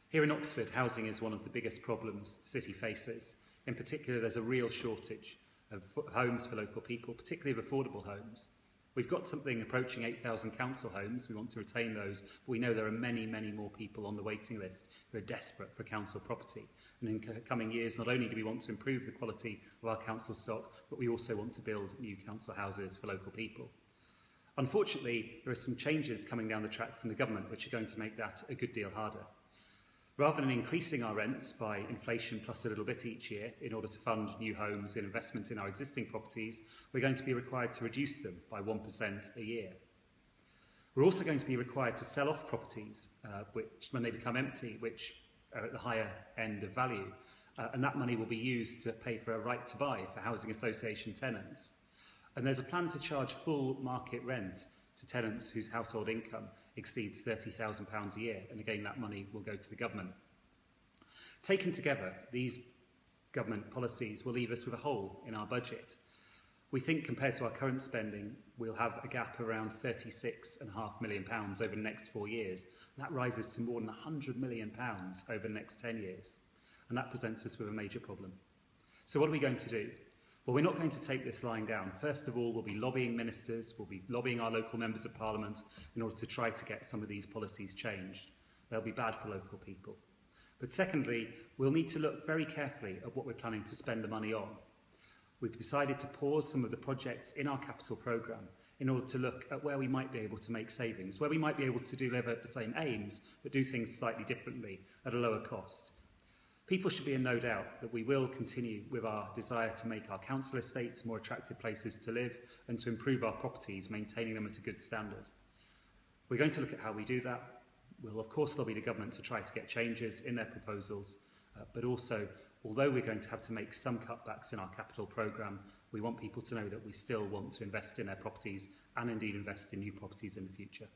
Here in Oxford, housing is one of the biggest problems the city faces. In particular, there's a real shortage of homes for local people, particularly of affordable homes. We've got something approaching 8,000 council homes. We want to retain those, but we know there are many, many more people on the waiting list who are desperate for council property. And in coming years, not only do we want to improve the quality of our council stock, but we also want to build new council houses for local people. Unfortunately, there are some changes coming down the track from the government which are going to make that a good deal harder. Rather than increasing our rents by inflation plus a little bit each year in order to fund new homes and investment in our existing properties, we're going to be required to reduce them by 1% a year. We're also going to be required to sell off properties which, when they become empty, which are at the higher end of value, and that money will be used to pay for a right to buy for housing association tenants. And there's a plan to charge full market rent to tenants whose household income exceeds £30,000 a year, and again that money will go to the government. Taken together, these government policies will leave us with a hole in our budget. We think compared to our current spending, we'll have a gap around £36.5 million over the next 4 years. That rises to more than £100 million over the next 10 years, and that presents us with a major problem. So what are we going to do? Well, we're not going to take this lying down. First of all, we'll be lobbying ministers, we'll be lobbying our local members of parliament in order to try to get some of these policies changed. They'll be bad for local people. But secondly, we'll need to look very carefully at what we're planning to spend the money on. We've decided to pause some of the projects in our capital programme in order to look at where we might be able to make savings, where we might be able to deliver the same aims, but do things slightly differently at a lower cost. People should be in no doubt that we will continue with our desire to make our council estates more attractive places to live and to improve our properties, maintaining them at a good standard. We're going to look at how we do that. We'll of course lobby the government to try to get changes in their proposals, but also, although we're going to have to make some cutbacks in our capital programme, we want people to know that we still want to invest in their properties and indeed invest in new properties in the future.